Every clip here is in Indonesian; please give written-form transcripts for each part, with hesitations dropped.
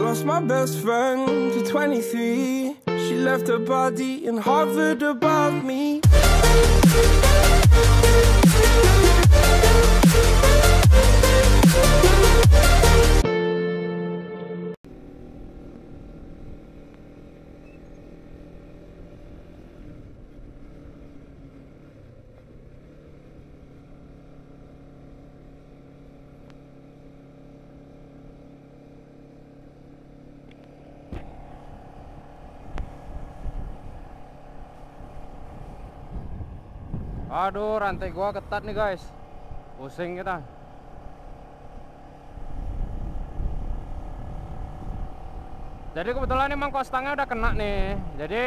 lost my best friend to 23. She left her body and hovered above me. Aduh, rantai gua ketat nih guys, pusing kita. Jadi kebetulan emang kostangnya udah kena nih, jadi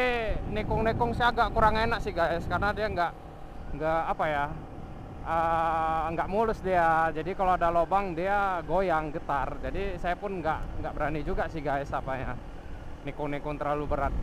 nikung-nikung sih agak kurang enak sih guys, karena dia nggak apa ya, nggak mulus dia. Jadi kalau ada lubang dia goyang, getar. Jadi saya pun nggak berani juga sih guys, apa ya, nikung-nikung terlalu berat.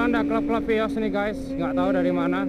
Ada klub-klub Vios nih guys, nggak tahu dari mana.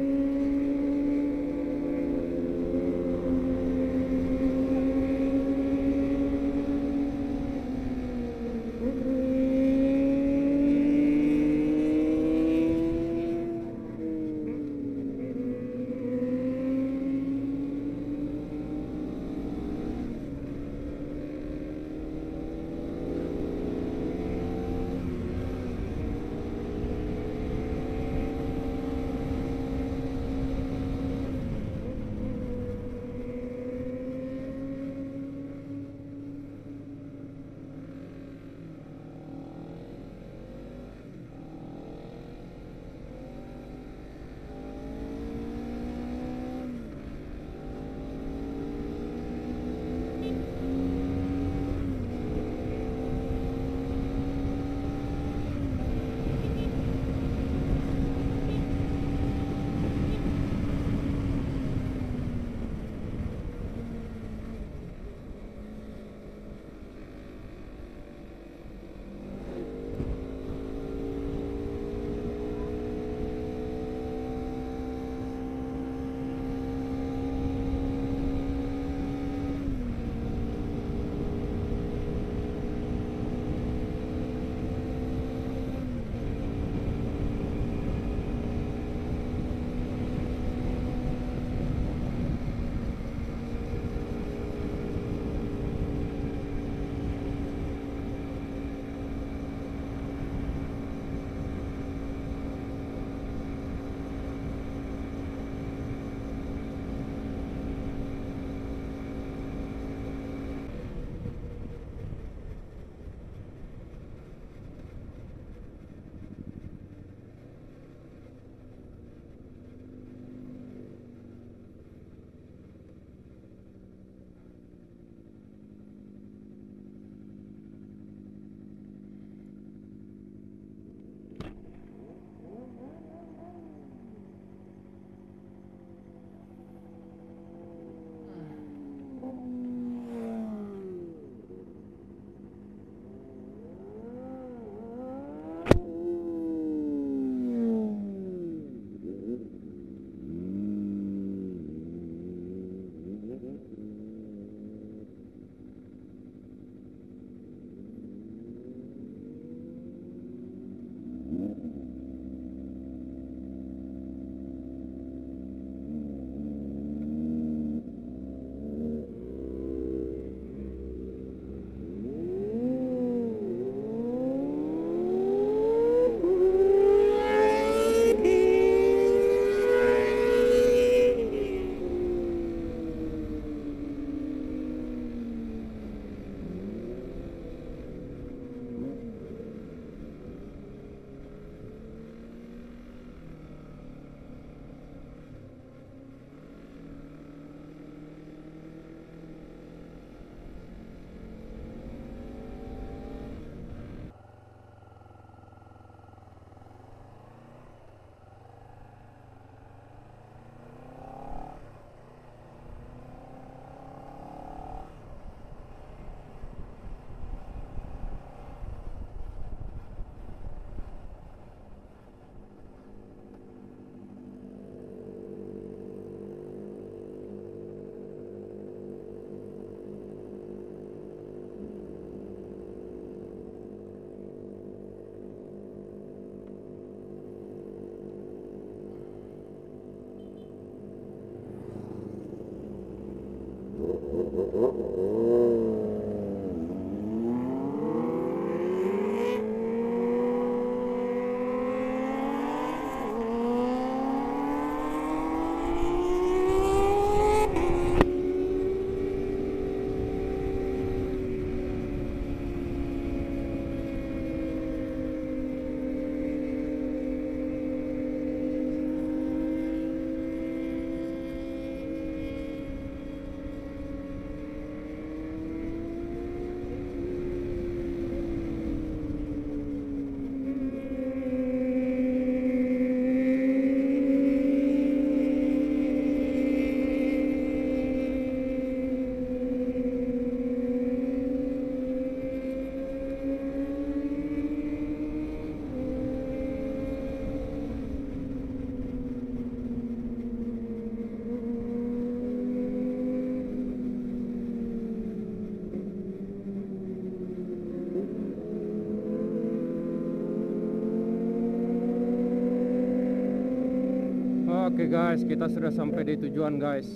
Oke guys, kita sudah sampai di tujuan guys.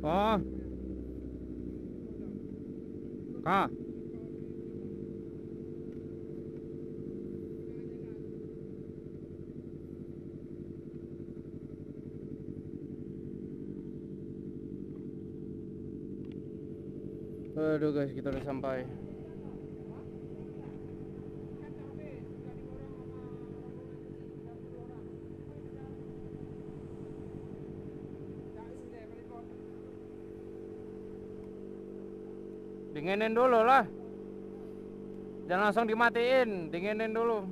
Oh. Kak. Aduh guys, kita udah sampai. Dinginin dulu lah. Jangan langsung dimatiin, dinginin dulu.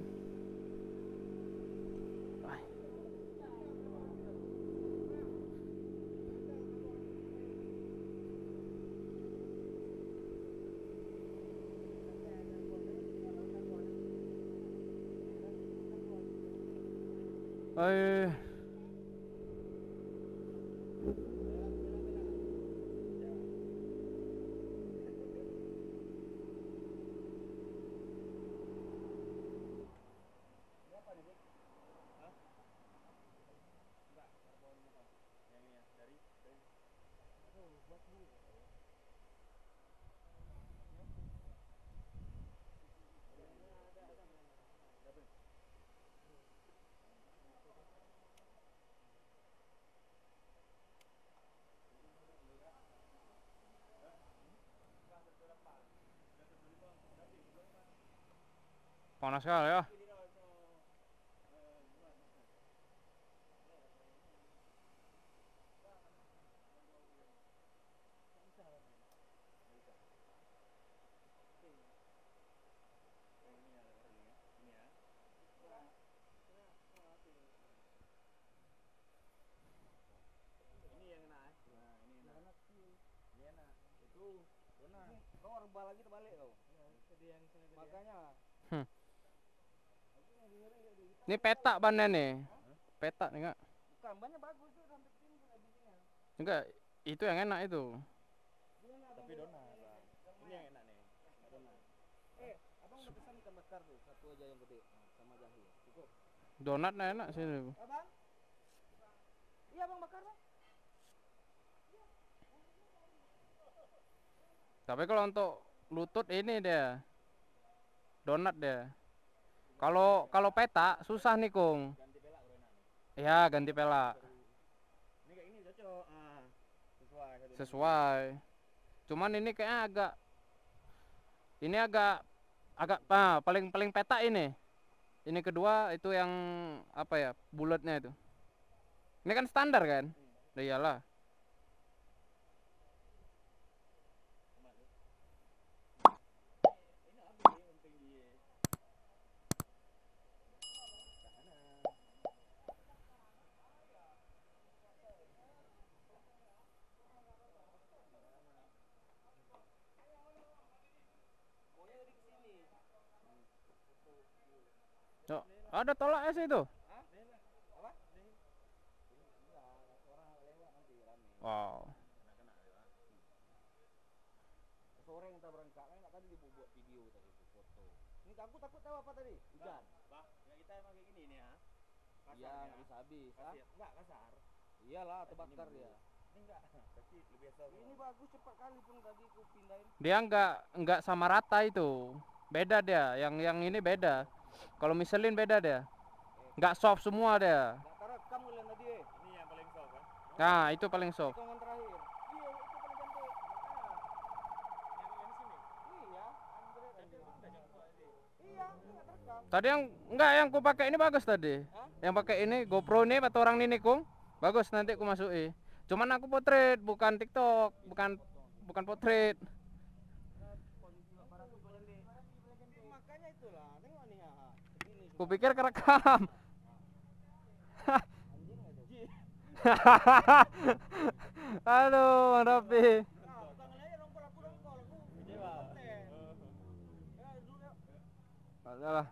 Panas sekali ya. Lagi terbalik kau. Makanya. Ini petak bannya nih. Petak nih enggak? Bukan, banyak bagus tuh sampai timbul bijinya. Enggak, itu yang enak itu. Tapi donat, Bang. Ini yang enak nih. Donat. Abang udah pesan ikan bakar tuh, satu aja yang gede sama jahe. Cukup. Donatnya enak sih. Abang? Iya, Bang, bakar, Bang. Tapi kalau untuk lutut ini dia donat dia. Kalau petak susah nih, Kung. Ganti pelak bro enak nih. Ya, ganti pelak. Ini kayak ini cocok. Sesuai. Sesuai. Cuman ini kayaknya agak paling petak ini. Ini kedua itu yang apa ya? Bulatnya itu. Ini kan standar kan? Nah, iyalah. Oh, ada tolaknya sih itu. Wow. Sore kita berangkat, enak tadi dibuat video tadi foto. Ini takut tahu apa tadi? Hujan. Bah, ya kita emang kayak gini nih ya. Iya, nggak bisa habis. Enggak kasar. Iyalah, terbakar dia. Ini enggak, tapi lebih biasa. Ini bagus cepat kali pun tadi ku pindahin. Dia enggak sama rata itu. Beda dia, yang ini beda. Kalau Michelin beda dia. Enggak soft semua dia. Enggak terekam kalian tadi. Ini yang paling soft kan? Nah, itu paling soft. Tikungan terakhir. Iya, itu paling cantik. Yang sini. Iya, Andre tadi udah jangkau ini. Iya, enggak terekam. Tadi yang ku pakai ini bagus tadi. Hah? Yang pakai ini GoPro ini atau orang ini, Kung. Bagus, nanti aku masuki. Cuman aku potret, bukan TikTok, bukan potret. Kupikir kerekam. Aduh, Bang Rafi. Alah.